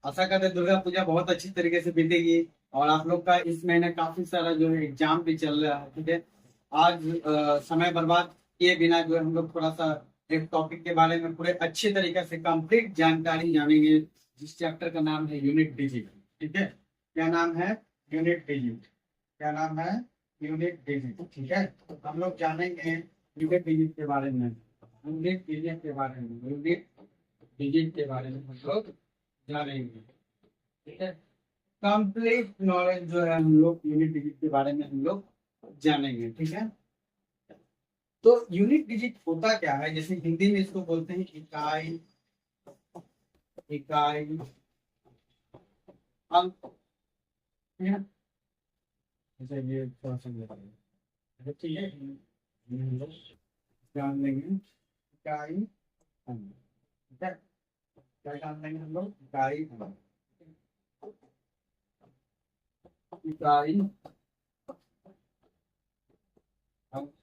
आशा करते हैं दुर्गा पूजा बहुत अच्छी तरीके से बीतेगी। और आप लोग का इस महीने काफी सारा जो है एग्जाम भी चल रहा है, ठीक है। आज समय बर्बाद किए बिना जो है हम लोग थोड़ा सा एक टॉपिक के बारे में पूरे अच्छे तरीके से कंप्लीट जानकारी जानेंगे, जिस चैप्टर का नाम है यूनिट डिजिट। ठीक है, क्या नाम है? Unit digit. क्या नाम है? Unit digit. ठीक है, तो हम लोग जानेंगे यूनिट डिजिट के बारे में। यूनिट डिजिट के बारे में, यूनिट डिजिट के बारे में हम लोग जानेंगे। ठीक है, कंप्लीट नॉलेज जो है हम लोग यूनिट डिजिट के बारे में हम लोग जानेंगे। ठीक है, तो यूनिट डिजिट होता क्या है? जैसे हिंदी में इसको बोलते हैं इकाई, इकाई अंक। ठीक है, जैसे ये थोड़ा समझ आएगा। ठीक है, हम लोग जान लेंगे इकाई अंक। ठीक है, क्या जान लेंगे हम लोग? इकाई अंक, इकाई अंक।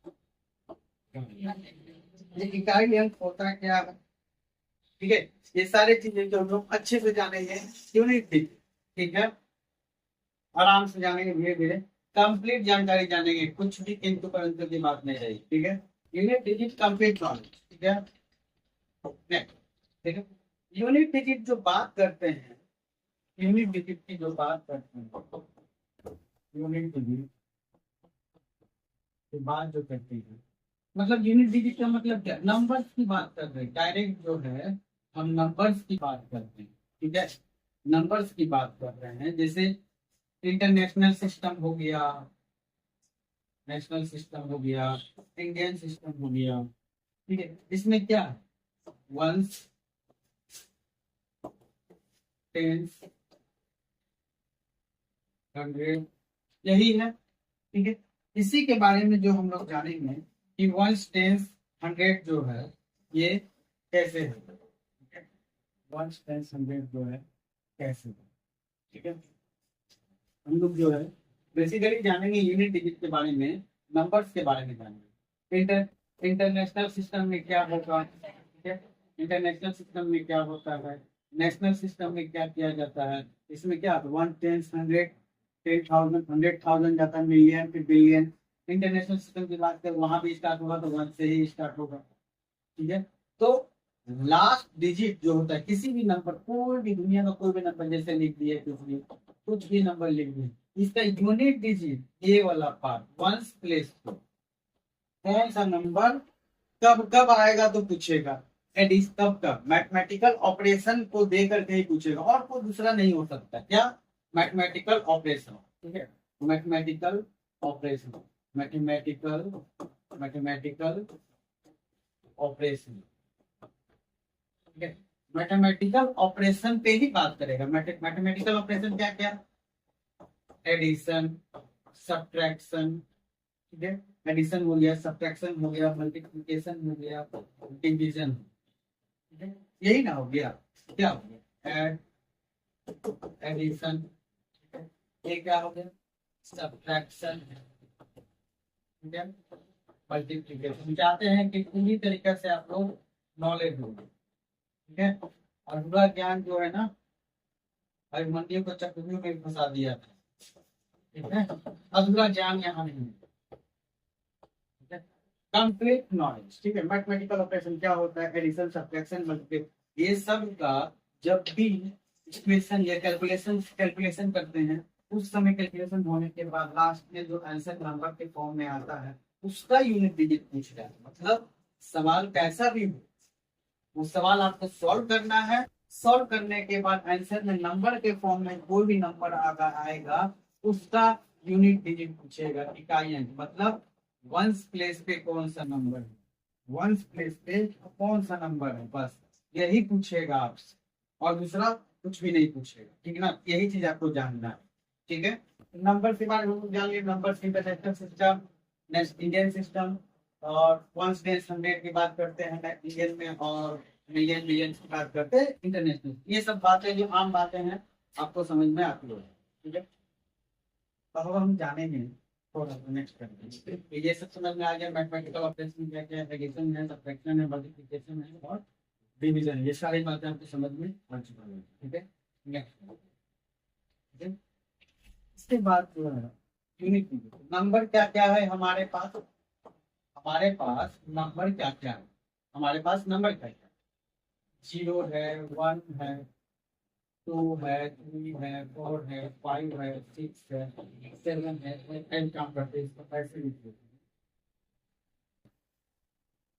ये इकाई अंक होता क्या है? ठीक है, ये सारे चीजें जो हम लोग अच्छे से जानेंगे यूनिट डिजिट। ठीक है, आराम से जानेंगे, धीरे धीरे कंप्लीट जानकारी जानेंगे, कुछ भी किंतु परंतु की बात नहीं रहेगी। ठीक है, यूनिट डिजिट कंप्लीट नॉलेज। ठीक है, नेक्स्ट। ठीक है, यूनिट डिजिट जो बात करते हैं, यूनिट डिजिट की जो बात करते हैं, यूनिट डिजिट की बात जो करती है, मतलब यूनिट डिजिट का मतलब क्या? नंबर्स की बात कर रहे हैं, डायरेक्ट जो है हम नंबर्स की बात करते हैं। ठीक है, नंबर्स की बात कर रहे हैं। जैसे इंटरनेशनल सिस्टम हो गया, नेशनल सिस्टम हो गया, इंडियन सिस्टम हो गया। ठीक है, इसमें क्या है? वंस, टेंस, हंड्रेड, यही है। ठीक है, इसी के बारे में जो हम लोग जानेंगे कि वंस, टेंस, हंड्रेड जो है ये कैसे है। ठीक है, वंस, टेंस, हंड्रेड जो है कैसे है। ठीक है, हम लोग जो है बेसिकली जानेंगे यूनिट डिजिट के बारे में, नंबर्स के बारे में जानेंगे। इंटरनेशनल सिस्टम में क्या होगा? ठीक है, इंटरनेशनल सिस्टम में क्या होता है, नेशनल सिस्टम में क्या किया जाता है, इसमें क्या वन, टेन, हंड्रेड, 10,000, 100,000 जाता है, मिलियन, फिर बिलियन। इंटरनेशनल सिस्टम की बात करें, वहां भी स्टार्ट होगा तो वन से ही स्टार्ट होगा। ठीक है, तो लास्ट डिजिट जो होता है किसी भी नंबर, कोई भी दुनिया का कोई भी नंबर, जैसे लिख दिए कुछ भी नंबर लिख दिए, इसका यूनिट डिजिट ये वाला पार्ट वंस प्लेस पे कौन सा नंबर कब कब आएगा तो पूछेगा। एडिस कब कब मैथमेटिकल ऑपरेशन को दे करके ही पूछेगा, और कोई दूसरा नहीं हो सकता। क्या? Mathematical operation. ठीक है, mathematical operation, mathematical, mathematical operation. ठीक है, मैथमेटिकल ऑपरेशन पे ही बात करेगा। मैथमेटिकल ऑपरेशन क्या क्या? Addition, subtraction. ठीक है, एडिशन हो गया, सब्ट्रैक्शन हो गया, मल्टीप्लिकेशन हो गया, डिवीजन। ठीक है, यही ना हो गया? क्या हो गया? Add, addition. ये क्या हो गया? सब्ट्रैक्शन। ठीक है, मल्टीप्लिकेशन। चाहते हैं कि पूरी तरीके से आप लोग नॉलेज हो। ठीक है, और पूरा ज्ञान जो है ना, अभिमन्यु को चक्रव्यूह में फंसा दिया था। ठीक है, अधूरा ज्ञान यहाँ नहीं है। ठीक है, कंप्लीट नॉलेज। ठीक है, मैथमेटिकल ऑपरेशन क्या होता है, एडिशन, सब्ट्रैक्शन, मल्टीप्लिकेशन, ये सब का जब भी इक्वेशन या कैलकुलेशन कैलकुलेशन करते हैं, उस समय कैलकुलेशन होने के बाद लास्ट में जो आंसर नंबर के फॉर्म में आता है उसका यूनिट डिजिट पूछ रहा है। मतलब सवाल कैसा भी हो, वो सवाल आपको सॉल्व करना है। सॉल्व करने के बाद आंसर में नंबर के फॉर्म में कोई भी नंबर आएगा, उसका यूनिट डिजिट पूछेगा, इकाई अंक। मतलब वंस प्लेस पे कौन सा नंबर है, वंस प्लेस पे कौन सा नंबर है, बस यही पूछेगा आपसे, और दूसरा कुछ भी नहीं पूछेगा। ठीक है ना, यही चीज आपको जानना है। ठीक है, नंबर के बारे में हम लोग जान लिए, number, international system, Indian system, और वंस, टेंस, हंड्रेड की बात करते हैं इंडियन में, और मिलियन, बिलियन की बात करते हैं इंटरनेशनल। ये सब बातें जो आम बातें हैं आपको समझ में आती है। ठीक है, तो अब हम जानेंगे थोड़ा सा नेक्स्ट करते हैं। ये सब समझ में आ गया, मैथमेटिकल ऑपरेशन क्या क्या है, एडिशन है, सब्ट्रैक्शन है, मल्टीप्लिकेशन है, और डिवीजन है। ये सारी बातें आपको समझ में आ चुका है। ठीक है, इसके बाद जो है यूनिट नंबर क्या क्या है हमारे पास। हमारे पास नंबर क्या क्या है। हमारे पास नंबर क्या क्या है। 0 है, 1 है, 2 है, 3 है, 4 है, 5 है, 6 है, 7 है। एन काम करते हैं इसको ऐसे लिख देते हैं।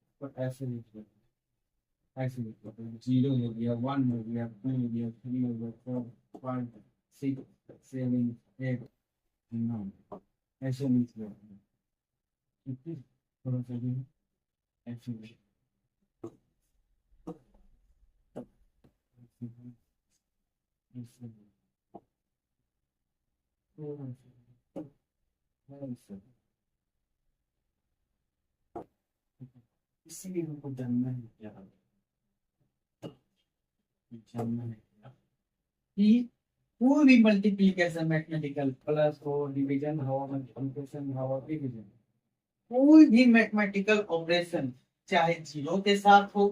इसको ऐसे लिख देते हैं। ऐसे लिख देते हैं। 0 हो गया, 1 हो गया, 2 हो गया, 3 हो गया, 4, 5, 6, 7, 8, 9 ऐसे लिख देते हैं। ठीक है, थोड़ा सा भी ऐसे लिख देते हैं। ऐसे थोड़ा सा ऐसे। इसीलिए हमको जानना है क्या है। जानना है क्या कि कोई भी मल्टीप्लिकेशन मैथमेटिकल प्लस हो, डिवीजन हो, मल्टीप्लिकेशन हो, डिवीजन, कोई भी मैथमेटिकल ऑपरेशन चाहे 0 के साथ हो,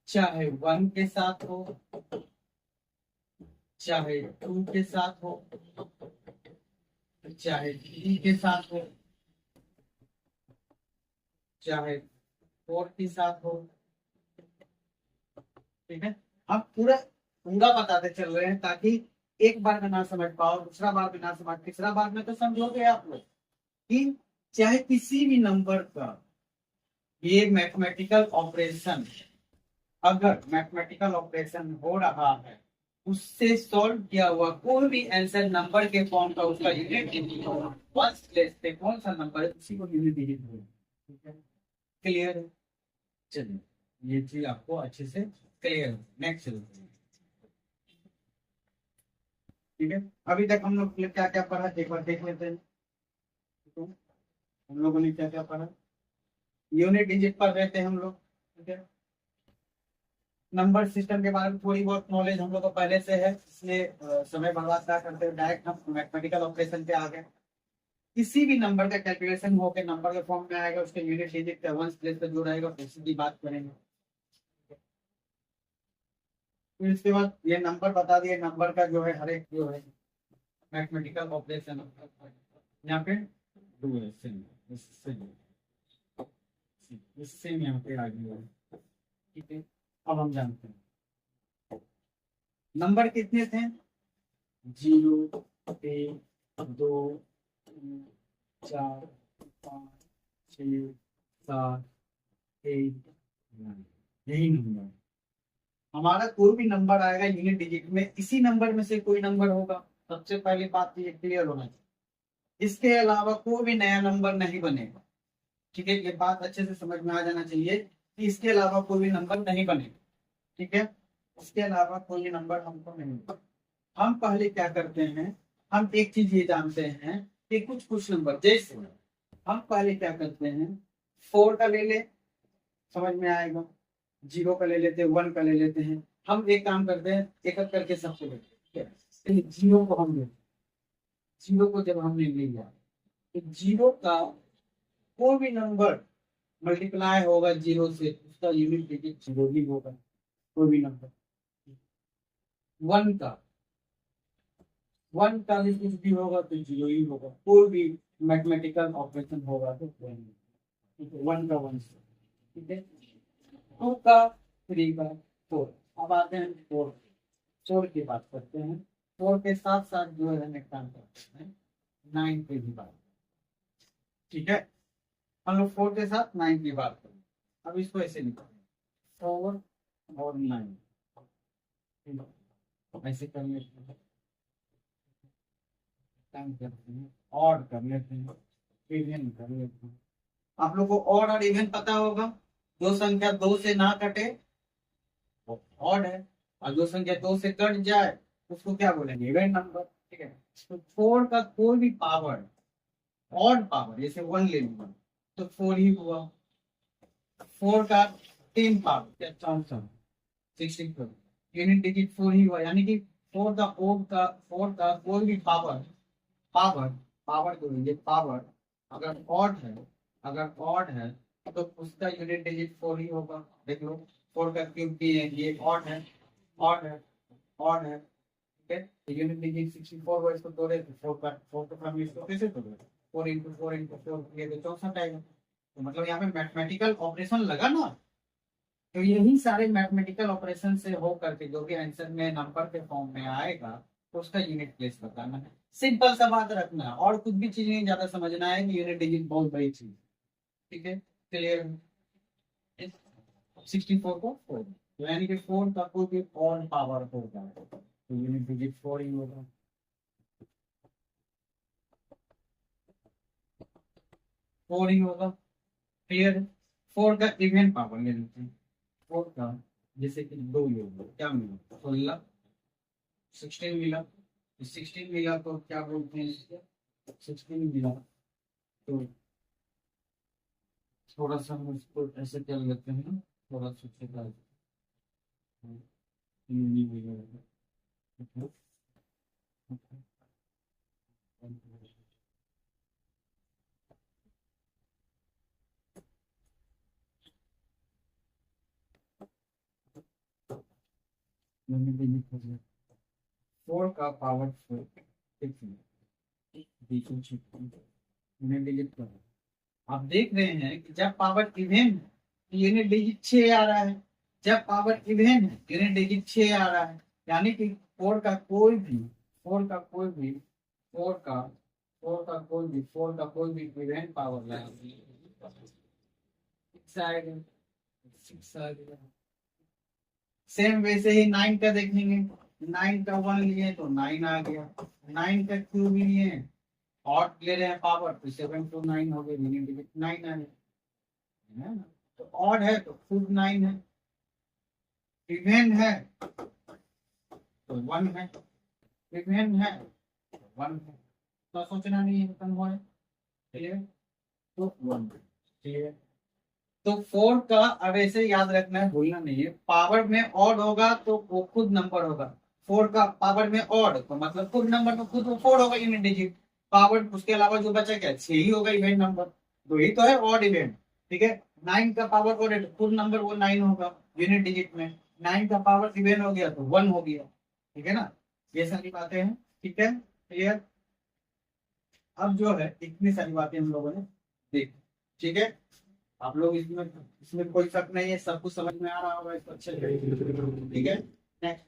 चाहे 1 के साथ हो, चाहे 2 के साथ हो, चाहे 3 के साथ हो, चाहे 4 के साथ हो। ठीक है, हम पूरा पूरा बताते चल रहे हैं ताकि एक बार में ना समझ पाओ, दूसरा बार में ना समझ, तीसरा बार में तो समझोगे आप लोग कि चाहे किसी भी नंबर का ये मैथमेटिकल ऑपरेशन, अगर मैथमेटिकल ऑपरेशन हो रहा है, उससे सॉल्व किया हुआ कोई भी आंसर नंबर के फॉर्म का उसका यूनिट फर्स्ट प्लेस पे कौन सा नंबर है उसी को यूनिट डिजिट होगा। ठीक है, क्लियर है। चलिए ये चीज आपको अच्छे से क्लियर है। नेक्स्ट चलते हैं। ठीक है, अभी तक हम लोग क्या क्या पढ़ा एक बार देख लेते हैं। तो हम लोगों ने क्या क्या पढ़ा। यूनिट डिजिट पढ़ रहे थे हम लोग। ठीक है, नंबर सिस्टम के बारे में थोड़ी बहुत नॉलेज हम लोग को पहले से है, इसलिए समय बर्बाद क्या करते हैं, डायरेक्ट हम मैथमेटिकल ऑपरेशन पे आ गए। किसी भी नंबर का कैलकुलेशन होकर नंबर के फॉर्म में आएगा, उसके यूनिट डिजिट का वंस प्लेस पे जो रहेगा उसी की बात करेंगे। फिर इसके बाद ये नंबर बता दिए, नंबर का जो है हर एक जो है मैथमेटिकल ऑपरेशन यहाँ पे दो है, इससे यहाँ पे आ गया है। ठीक है, अब हम जानते हैं नंबर कितने थे। 0, 1, 2, 3, 4, 5, 6, 7, 8, 9, यही नंबर हमारा। कोई भी नंबर आएगा यूनिट डिजिट में, इसी नंबर में से कोई नंबर होगा। सबसे पहली बात ये क्लियर होना चाहिए, इसके अलावा कोई भी नया नंबर नहीं बनेगा। ठीक है, ये बात अच्छे से समझ में आ जाना चाहिए कि इसके अलावा कोई भी नंबर नहीं बनेगा। ठीक है, इसके अलावा कोई भी नंबर हमको नहीं मिलेगा। हम पहले क्या करते हैं, हम एक चीज ये जानते हैं कि कुछ कुछ नंबर, जैसे हम पहले क्या करते हैं, 4 का ले ले, समझ में आएगा। 0 का ले लेते हैं, 1 का ले लेते हैं। हम एक काम करते हैं, एक एक करके सबसे लेते हैं। 0 को हम लेते, 0 को जब हमने ले लिया तो 0 का कोई भी नंबर मल्टीप्लाई होगा 0 से, उसका यूनिट डिजिट 0 ही होगा। कोई भी नंबर 1 का, 1 का भी कुछ भी होगा तो 0 ही होगा। कोई भी मैथमेटिकल ऑपरेशन होगा तो 1 का 1 से। ठीक है, 2 का, 3 का, 4। अब आते हैं 4 की बात करते हैं। 4 के साथ साथ जो है हम एक काम करते हैं, 9 की भी बात। ठीक है, हम लोग 4 के साथ 9 की बात करें। अब इसको ऐसे निकालें, 4 और 9 ऐसे कर लेते हैं, करते हैं, ऑड कर लेते हैं, इवन कर लेते हैं। आप लोग को ऑड और इवन पता होगा, जो संख्या 2 से ना कटे वो ऑड है, और जो संख्या 2 से कट जाए उसको क्या बोलेंगे, इवन नंबर। ठीक है, तो 4 का कोई भी पावर, ऑड पावर, जैसे 1 ले लूंगा तो 4 ही हुआ। 4 का 10 पावर 64, यूनिट डिजिट 4 ही हुआ। यानी कि 4 का कोई भी पावर, पावर पावर बोलेंगे, पावर अगर ऑड है, अगर ऑड है तो उसका यूनिट डिजिट 4 ही होगा। देख लो, 4 का क्यूब भी है, ये ऑड है, ऑड है, ऑड है, ठीक है। यूनिट डिजिट 64 को इसको तोड़े तो 4 का फैमिली इसको कैसे तोड़े, 4 इंटू 4 इंटू 4 ये तो 64 आएगा। तो मतलब यहाँ पे मैथमेटिकल ऑपरेशन लगा ना, तो यही सारे मैथमेटिकल ऑपरेशन से हो करके जो भी आंसर में नंबर के फॉर्म में आएगा तो उसका यूनिट प्लेस बताना है। सिंपल सा बात रखना है और कुछ भी चीज नहीं ज्यादा समझना है कि यूनिट डिजिट बहुत बड़ी चीज, ठीक है। क्लियर। 64 को 4, तो यानी कि 4 का कोई भी ऑड पावर होगा तो यूनिट डिजिट 4 ही होगा। 4 ही होगा। क्लियर। 4 का इवन पावर ले लेते हैं। 4 का जैसे कि 2 योग क्या मिला, 16, 16 मिला। 16 मिला तो क्या बोलते हैं इसको, 16 मिला तो थोड़ा सा हम उसको ऐसे कर लेते हैं, थोड़ा सा छोटा फोर का पावर 4 डिजिट करो। आप देख रहे हैं कि जब पावर इवन है यूनिट डिजिट 6 आ रहा है, जब पावर इवन है यूनिट डिजिट 6 आ रहा है, यानी कि 4 का कोई भी 4 का कोई भी 4 का 4 का कोई भी 4 का कोई भी इवन पावर लाएगा 6 आएगा, 6 आएगा। सेम वैसे ही 9 का देखेंगे, 9 का 1 लिए तो 9 आ गया, 9 का क्यूब लिए और ले रहे हैं पावर तो 7 to 9 हो गए, यूनिट डिजिट 9 आ गया, है ना। तो ऑड है तो खुद 9 है, इवन है तो 1 है, इवन है तो 1 है, तो सोचना नहीं है खत्म हुआ है। क्लियर। तो 1 क्लियर। तो 4 का अब ऐसे याद रखना है, भूलना नहीं है, पावर में ऑड होगा तो वो खुद नंबर होगा। 4 का पावर में ऑड तो मतलब खुद नंबर, तो खुद वो 4 होगा यूनिट डिजिट। पावर उसके अलावा जो बचा क्या 6 ही होगा इवेंट नंबर, तो ही तो है ऑड इवेंट, ठीक है। 9 का पावर ऑड है तो खुद नंबर वो 9 होगा यूनिट डिजिट में, 9 का पावर इवेंट हो गया तो 1 हो गया, ठीक है ना। ये सारी बातें हैं, ठीक है। क्लियर। अब जो है इतनी सारी बातें हम लोगों ने देखी, ठीक है। आप लोग इसमें इसमें कोई शक नहीं है, सब कुछ समझ में आ रहा होगा इसको अच्छे से, ठीक है। नेक्स्ट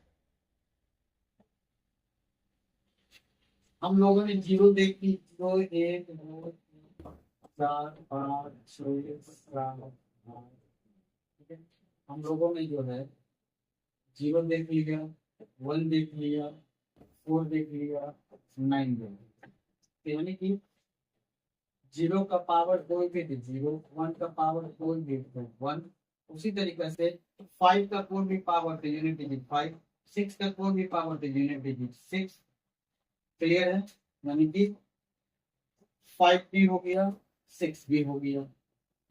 हम लोगों ने जीरो देखी, 2 1 2 4 5 6 7 8, ठीक है। हम लोगों ने जो है जीरो देख लिया, 1 देख लिया, 4 देख लिया, 9 देख लिया, तो यानी कि जीरो का पावर कोई भी जीरो, 1 का पावर कोई भी 1, उसी तरीके से 5 का कोई भी पावर तो यूनिट डिजिट 5, 6 का कोई भी पावर तो यूनिट डिजिट 6। क्लियर है। यानी कि 5 भी हो गया, 6 भी हो गया,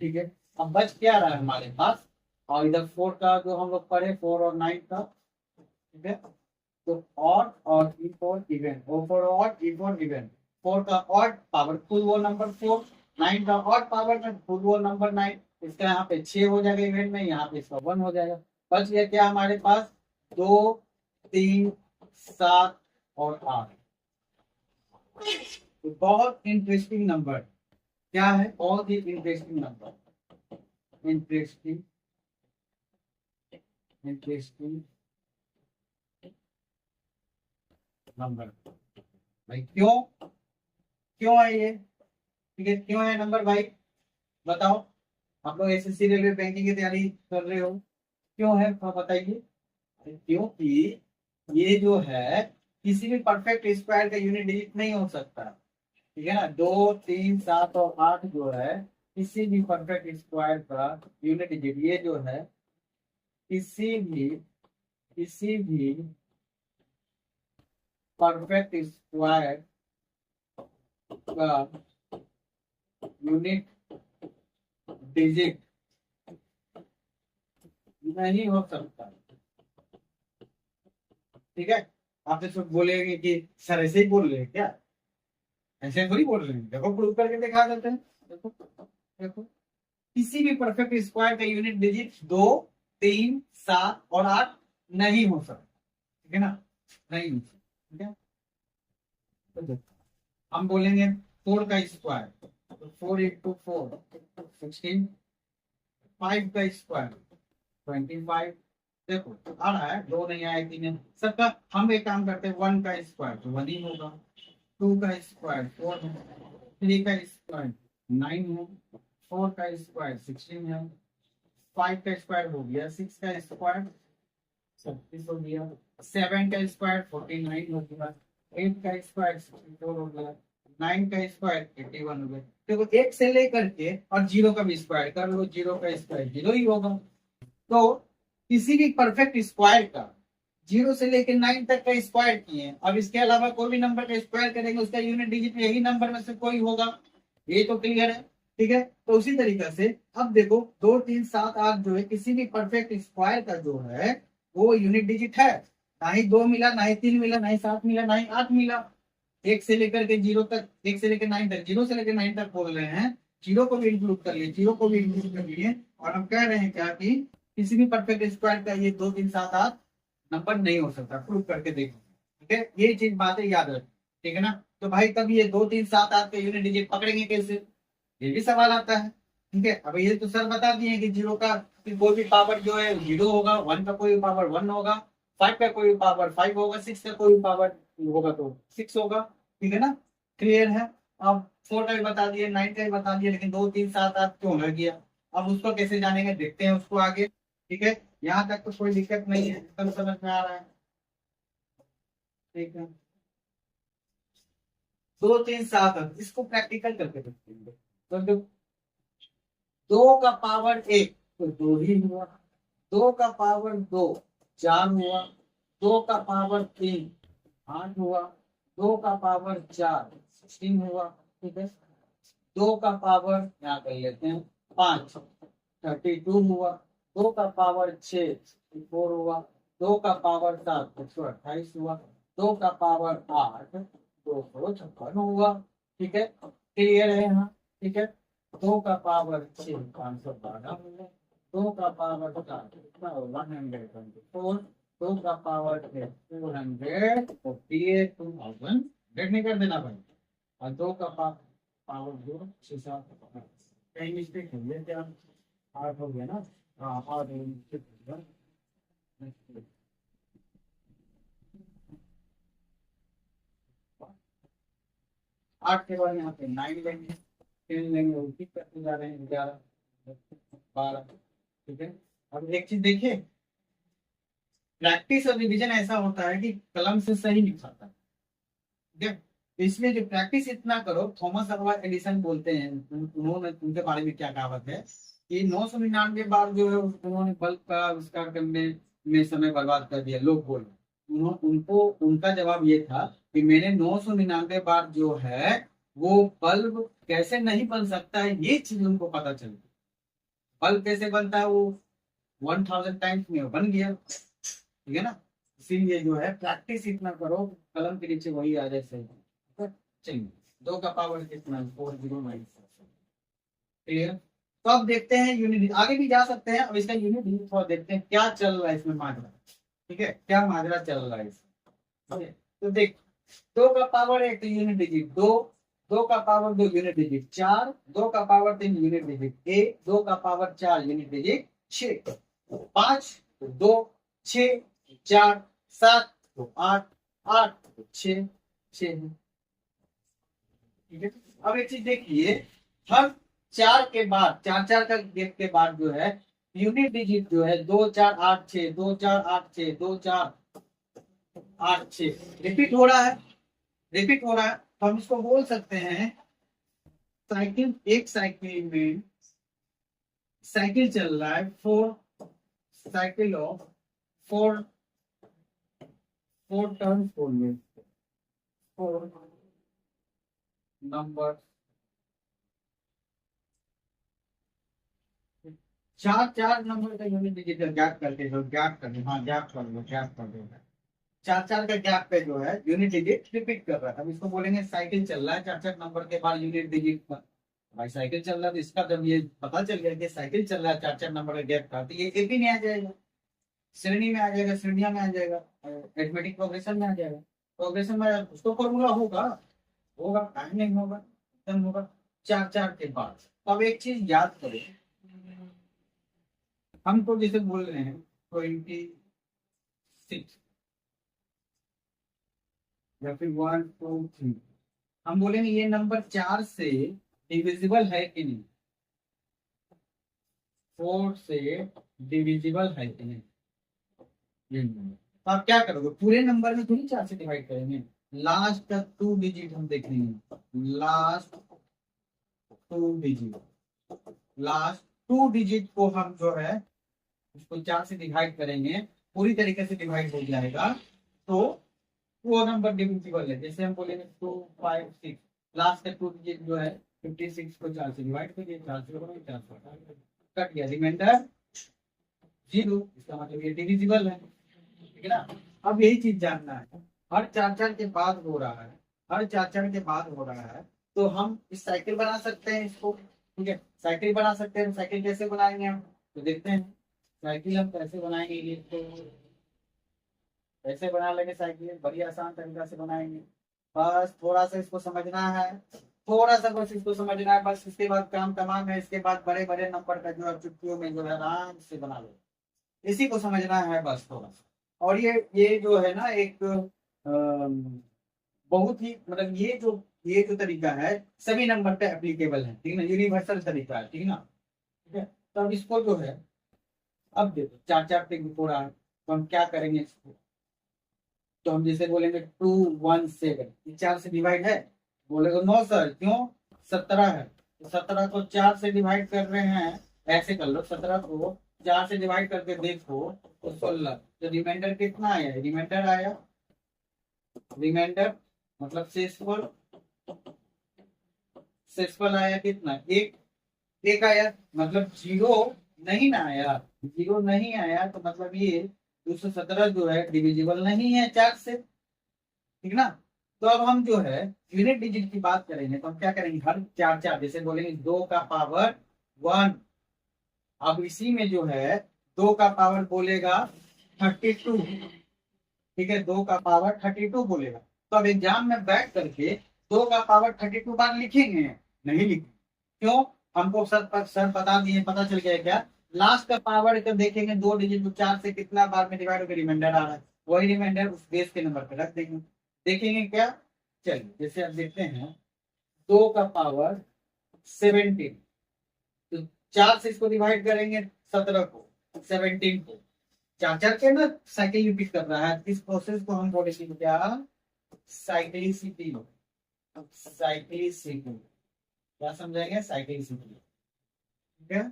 ठीक है। अब बच क्या रहा है हमारे पास, और इधर 4 का जो हम लोग पढ़े 4 और 9 का, ठीक है। तो ऑड और E for even, O for odd E for even. 4 का ऑड पावर खुद वो नंबर 4, 9 का ऑड पावर में खुद वो नंबर 9, इसका यहाँ पे 6 हो जाएगा इवेंट में, यहाँ पे इसका 1 हो जाएगा। बच गया क्या हमारे पास, 2 3 7 और 8। तो बहुत इंटरेस्टिंग नंबर, क्या है, बहुत ही interesting number, interesting interesting number. भाई क्यों, क्यों है ये, ठीक है, क्यों है नंबर भाई, बताओ। आप लोग एसएससी रेलवे बैंकिंग की तैयारी कर रहे हो, क्यों है तो बताइए। क्योंकि ये जो है किसी भी परफेक्ट स्क्वायर का यूनिट डिजिट नहीं हो सकता, ठीक है ना। 2 3 7 और 8 जो है किसी भी परफेक्ट स्क्वायर का यूनिट डिजिट, ये जो है किसी भी परफेक्ट स्क्वायर का यूनिट डिजिट नहीं हो सकता, ठीक है। आप तो सब बोलेंगे कि सर ऐसे ही बोल रहे हैं क्या, ऐसे थोड़ी बोल रहे हैं, देखो प्रूव करके दिखा देते हैं। देखो देखो, किसी भी परफेक्ट स्क्वायर का यूनिट डिजिट 2 3 7 और 8 नहीं हो सकता, ठीक है ना, नहीं, ठीक है। तो देखो, हम बोलेंगे 4 का स्क्वायर, तो 4 × 4 16, 5 का स्क्वायर 25। देखो आ रहा है, दो नहीं आया, तीन है सबका। हम एक काम करते हैं, 1 का स्क्वायर तो 1 ही होगा, 2 का स्क्वायर 4 है, 3 का स्क्वायर 9 है, 4 का स्क्वायर 16 है, 5 का स्क्वायर हो गया 6 का स्क्वायर 36 हो गया, 7 का स्क्वायर 49 हो गया, 8 का स्क्वायर 64 हो गया, 9 का स्क्वायर 81 हो गया। देखो एक से लेकर के और जीरो का भी स्क्वायर कर लो, जीरो का स्क्वायर जीरो ही होगा। तो किसी भी परफेक्ट स्क्वायर का जीरो से लेकर 9 तक का स्क्वायर किए, अब इसके अलावा कोई भी नंबर का स्क्वायर करेंगे उसका यूनिट डिजिट यही नंबर में से कोई होगा, ये तो क्लियर है, ठीक है। तो उसी तरीके से अब देखो 2 3 7 8 जो है किसी भी परफेक्ट स्क्वायर का जो है वो यूनिट डिजिट है, ना ही 2 मिला, ना ही 3 मिला, ना ही 7 मिला, ना ही 8 मिला। एक से लेकर के जीरो तक, एक से लेकर 9 तक, जीरो से लेकर 9 तक बोल रहे हैं, जीरो को भी इंक्लूड कर लिए, जीरो को भी इंक्लूड कर लिए, और हम कह रहे हैं क्या कि किसी भी परफेक्ट स्क्वायर का ये 2 3 7 8 नंबर नहीं हो सकता, प्रूव करके देखो, ठीक है। ये चीज बातें याद रख, ठीक है ना। तो भाई तब ये 2 3 7 8 के यूनिट डिजिट पकड़ेंगे कैसे, ये भी सवाल आता है, ठीक है। अब ये तो सर बता दिए कि जीरो का कोई भी पावर जो है जीरो होगा, 1 का कोई पावर 1 होगा, 5 का कोई पावर 5 होगा, 6 का कोई पावर होगा तो 6 होगा, ठीक है ना, क्लियर है। अब 4 का भी बता दिए, 9 का भी बता दिए, लेकिन 2 3 7 8 क्यों लग गया, अब उसको कैसे जानेंगे, देखते हैं उसको आगे, ठीक है। यहाँ तक तो कोई दिक्कत नहीं है, सब समझ में आ रहा है, ठीक है। 2 3 7 8 इसको प्रैक्टिकल करके देखते हैं। तो देखो, 2 का पावर 1 तो 2 ही हुआ, 2 का पावर 2 4 हुआ, 2 का पावर 3 8 हुआ, 2 का पावर 4 16 हुआ, ठीक है। 2 का पावर यहाँ कर लेते हैं 5 32 हुआ, 2 का पावर 6 4 हुआ, 2 का पावर 7 128 हुआ, 2 का पावर 8 256 हुआ, ठीक है, क्लियर है यहाँ, ठीक है। 2 का पावर 6 512 हुआ, 2 का पावर 4 124, 2 का पावर 448 2000 नहीं कर देना भाई, और 2 का पावर 2 6 7 कहीं मिस्टेक हो गया क्या, 8 हो गया ना, हाँ 8 मिस्टेक हो गया। 8 के बाद यहाँ पे 9 लेंगे, 10 लेंगे, उसी करते जा रहे हैं 11 12, ठीक है। अब एक चीज देखिए, प्रैक्टिस और रिवीजन ऐसा होता है कि कलम से सही लिखाता है, ठीक है। तो इसलिए जो प्रैक्टिस इतना करो, थॉमस अल्वा एडिसन बोलते हैं, उन्होंने उनके बारे में क्या कहावत है कि 999 बार जो है उन्होंने बल्ब का आविष्कार करने में समय बर्बाद कर दिया, लोग बोल उनको उनका जवाब ये था कि मैंने 999 बार जो है वो बल्ब कैसे नहीं बन सकता है ये चीज उनको पता चली, बल्ब कैसे बनता है वो 1000 टाइम्स में बन गया, ठीक है ना। इसीलिए जो है प्रैक्टिस इतना करो, कलम के नीचे वही आ जाए सही, चलिए। 2 का पावर कितना 409, क्लियर। तो अब देखते हैं यूनिट, आगे भी जा सकते हैं, अब इसका यूनिट थोड़ा देखते हैं क्या चल रहा है इसमें माजरा, ठीक है, क्या माजरा चल रहा है इसमें, ठीक है। तो देख 2 का पावर 1 तो यूनिट डिजिट 2, 2 का पावर 2 यूनिट डिजिट 4, 2 का पावर 3 यूनिट डिजिट 1, 2 का पावर 4 यूनिट डिजिट 6, 5 2 6 4 7 8 8 6 6, ठीक है। अब एक चीज देखिए, हर 4 के बाद 4 4 का गेप के बाद जो है यूनिट डिजिट जो है 2 4 8 6 2 4 8 6 2 4 8 6 रिपीट हो रहा है, रिपीट हो रहा है, तो हम इसको बोल सकते हैं साइकिल, एक साइकिल में साइकिल चल रहा है 4 साइकिल ऑफ 4 टर्न बोलिए, 4 नंबर 4 4 नंबर का यूनिट डिजिट गैप करके जो गैप कर दो, हाँ गैप कर दो, गैप कर दो, 4 4 का गैप पे जो है यूनिट डिजिट रिपीट कर रहा है, अब इसको बोलेंगे साइकिल चल रहा है 4 4 नंबर के बाद यूनिट डिजिट पर, भाई साइकिल चल रहा है तो इसका जब ये पता चल गया कि साइकिल चल रहा है 4 4 नंबर का गैप का, तो ये एक ही नहीं आ जाएगा, श्रेणी में आ जाएगा, श्रेणियां में आ जाएगा, अरिथमेटिक प्रोग्रेशन में आ जाएगा। प्रोग्रेशन में उसको फॉर्मूला होगा, होगा काहे नहीं होगा, एकदम होगा। चार चार के बाद अब एक चीज याद करें, हम तो जैसे बोल रहे हैं 26 या फिर 1 2 3, हम बोलेंगे ये नंबर 4 से डिविजिबल है कि नहीं, 4 से डिविजिबल है कि नहीं। तो आप क्या करोगे, पूरे नंबर में थोड़ी 4 से डिवाइड करेंगे, लास्ट का 2 डिजिट हम देखेंगे, लास्ट 2 डिजिट, लास्ट 2 डिजिट को हम जो है उसको 4 से डिवाइड करेंगे, पूरी तरीके से डिवाइड हो जाएगा तो वो नंबर डिविजिबल है। जैसे हम बोलेंगे 2 5 6, लास्ट का 2 डिजिट जो है 56 को 4 से डिवाइड करिए, 4 से 4 कट गया, रिमाइंडर 0, इसका मतलब ये डिविजिबल है, ठीक है ना। अब यही चीज जानना है, हर 4 के बाद हो रहा है, हर 4 के बाद हो रहा है, तो हम इस साइकिल बना सकते हैं इसको, ठीक है, साइकिल बना सकते हैं। साइकिल कैसे बनाएंगे हम, तो देखते हैं साइकिल हम कैसे बनाएंगे। ये तो कैसे बना लेंगे साइकिल, बड़ी आसान तरीका से बनाएंगे, बस थोड़ा सा इसको समझना है, थोड़ा सा बस इसको समझना है, बस इसके बाद काम तमाम है। इसके बाद बड़े बड़े नंबर का जो है चुटकियों में जो है आराम से बना लो, इसी को समझना है बस थोड़ा सा। और ये जो है ना एक बहुत ही मतलब ये जो तरीका है सभी नंबर पे एप्लीकेबल है, ठीक है ना, यूनिवर्सल तरीका है, ठीक है ना। ठीक है, तो अब इसको जो है, अब देखो 4 पे हो रहा है, तो हम क्या करेंगे इसको, तो हम जैसे बोलेंगे 2 1 7, 4 से डिवाइड है, बोलेगा नो सर क्यों, 17 है, तो 17 को 4 से डिवाइड कर रहे हैं, ऐसे कर लो, 17 को 4 से डिवाइड करके देखो तो 16, तो रिमाइंडर कितना आया, रिमाइंडर आया, रिमाइंडर मतलब शेषफल आया कितना, एक आया, मतलब 0 नहीं ना आया, 0 नहीं आया, तो मतलब ये 217 जो है डिविजिबल नहीं है 4 से, ठीक ना। तो अब हम जो है यूनिट डिजिट की बात करेंगे, तो हम क्या करेंगे, हर 4 जैसे बोलेंगे 2 का पावर 1, अब इसी में जो है 2 का पावर बोलेगा 32, ठीक है, 2 का पावर 32 बोलेगा। तो अब एग्जाम में बैठ करके 2 का पावर 32 बार लिखेंगे, नहीं लिखेंगे, क्यों, हमको सर बता दिए, पता चल गया क्या, लास्ट का पावर जब देखेंगे 2 डिजिट तो 4 से कितना बार में डिवाइड होकर रिमाइंडर आ रहा है, वही रिमाइंडर उस बेस के नंबर पे रख देंगे, देखेंगे क्या। चलिए जैसे अब देखते हैं 2 का पावर 17, तो 4 से इसको डिवाइड करेंगे 17 को, 17 को, 4 के ना साइकिल रिपीट कर रहा है, इस प्रोसेस को हम बोलेंगे क्या, साइक्लिसिटी, साइक्लिसिटी, क्या समझाएंगे, साइक्लिसिटी, ठीक है।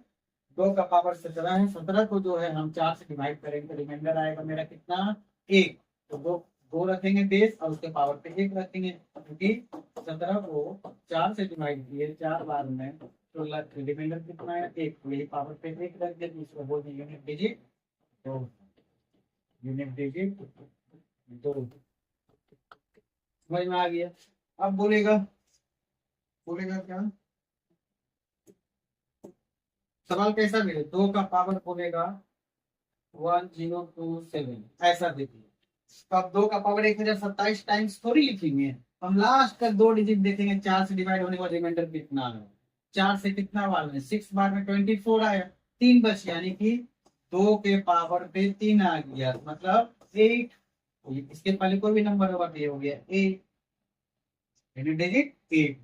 2 का पावर 17 है, 17 को जो है हम 4 से डिवाइड करेंगे तो रिमाइंडर आएगा मेरा कितना, 1, तो दो रखेंगे बेस और उसके पावर पे 1 रखेंगे, क्योंकि 17 को 4 से डिवाइड किए 4 बार में, तो रिमाइंडर कितना है 1, यही पावर पे 1 रख देते, इसको बोलते हैं यूनिट डिजिट, तो यूनिट डिजिट 2, समझ में आ गया। अब बोलेगा क्या, सवाल कैसा मिले, 2 का पावर बोलेगा 1027, ऐसा देखिए, तो अब 2 का पावर 1027 टाइम्स थोड़ी लिखेंगे, हम लास्ट का 2 डिजिट देखेंगे, 4 से डिवाइड होने का रिमाइंडर कितना है, 4 से कितना बार में, 6 बार में 24 आया, 3 बच, यानी कि 2 के पावर पे 3 आ गया, मतलब 8, इसके पहले कोई भी नंबर होगा तो ये हो गया 8, यूनिट डिजिट 8।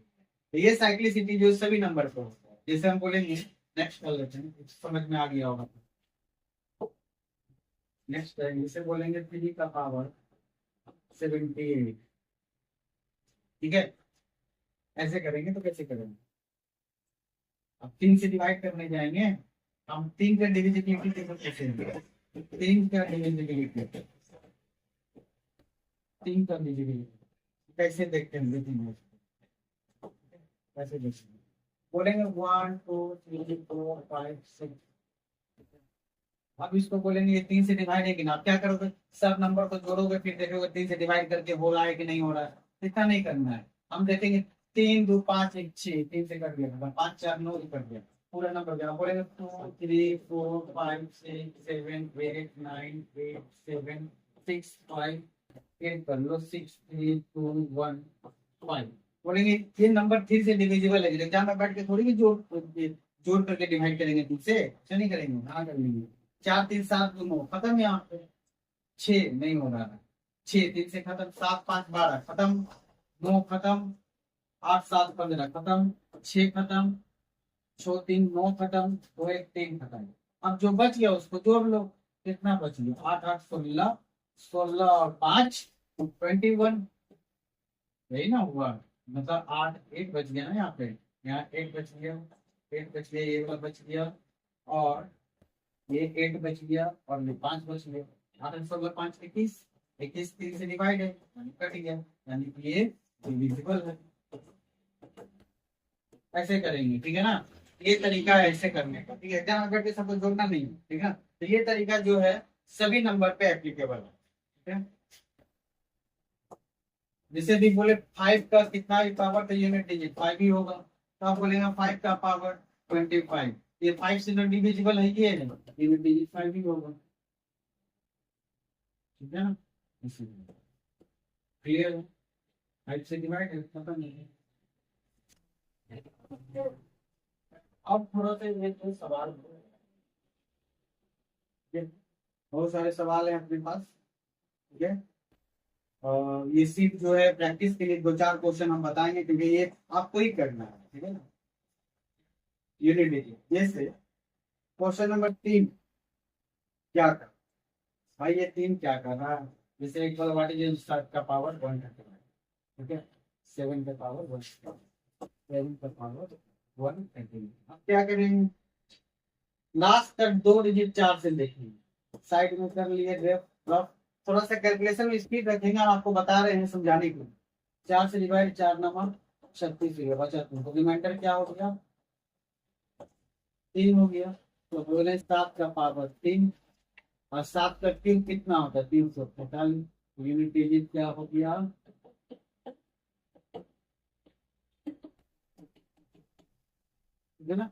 तो ये साइक्लिसिटी जो सभी नंबर पर होता है, जैसे हम बोलेंगे, नेक्स्ट कर लेते हैं, समझ में आ गया होगा, नेक्स्ट इसे बोलेंगे 3 का पावर 78, ठीक है, ऐसे करेंगे तो कैसे करेंगे, अब 3 से डिवाइड करने जाएंगे, हम 3 का डिविजिबिलिटी कैसे, 3 का डिविजिबिलिटी, 3 का डिविजिबिलिटी कैसे देखते हैं, देखेंगे कैसे देखेंगे, बोलेंगे 1 2 3 4 5 6, अब इसको बोलेंगे ये 3 से डिवाइड है कि ना, आप क्या करोगे, सब नंबर को जोड़ोगे, फिर देखोगे 3 से डिवाइड करके हो रहा है कि नहीं हो रहा है, इतना नहीं करना है, हम देखेंगे 3 2 5 1 6, 3 से कर दिया, 5 4 9 कर दिया, पूरा नंबर क्या बोलेंगे, 2 3 4 5 6 7 8 9 8 7 6 5 8 कर लो, 6 3 2 1 5 बोलेंगे। ये नंबर 3 से डिविजिबल है, एग्जाम में बैठ के थोड़ी भी जोड़ जोड़ करके डिवाइड करेंगे, 3 से ऐसे नहीं करेंगे, हाँ कर लेंगे। 4 3 7 9 खत्म, यहाँ पे 6 नहीं हो रहा है, 6 3 से खत्म, 7 5 12 खत्म, 9 खत्म, 8 7 15 खत्म, 6 खत्म, 6 3 9 खत्म, 2 1 3 खत्म। अब जो बच गया उसको जोड़ लो, कितना बच गया, 8 8 16, 16 और 5 21, यही ना हुआ, मतलब 8 1 बच गया ना यहाँ पे, यहाँ 1 बच गया, 1 बच गया, ये वाला बच गया, और ये 8 बच गया, और ये 5 बच गया। 8 और 16 5 21, 21 3 से डिवाइड है यानी कट गया, यानी कि ये डिविजिबल है। ऐसे करेंगे, ठीक है ना, ये तरीका है ऐसे करने का, ठीक है, जहाँ करके सबको जोड़ना नहीं है, ठीक है। तो ये तरीका जो है सभी नंबर पे एप्लीकेबल है, ठीक है। जैसे भी बोले 5 का कितना भी पावर तो यूनिट डिजिट 5 ही होगा, तो आप बोलेंगे 5 का पावर 25, ये 5 से डिविजिबल है, ये है यूनिट डिजिट 5 ही होगा, ठीक है ना। क्लियर है, 5 से डिवाइड है, पता नहीं है। अब थोड़ा सा ये तो सवाल, बहुत सारे सवाल हैं अपने पास, ठीक है। ये सिर्फ जो है प्रैक्टिस के लिए 2 4 क्वेश्चन हम बताएंगे, क्योंकि ये आपको ही करना है, ठीक है ना। यूनिट डिजिट जैसे क्वेश्चन नंबर 3 क्या कर, भाई ये 3 क्या कर रहा है, जैसे एक बार व्हाट इज 7 का पावर 1 करके, ठीक है, 7 का पावर 1, 7 का पावर 1 करके। अब क्या करेंगे, लास्ट तक 2 डिजिट 4 से देखेंगे, साइड में कर लिए ग्रेफ रफ, थोड़ा सा कैलकुलेशन में स्पीड रखेंगे, हम आपको बता रहे हैं समझाने के लिए। 4 से डिवाइड 4 नंबर 36 हो गया, बचा तुमको रिमाइंडर क्या हो गया, 3 हो गया। तो बोले 7 का पावर 3, और 7 का क्यूब कितना होता है, 345, यूनिट डिजिट क्या हो गया, ठीक है ना,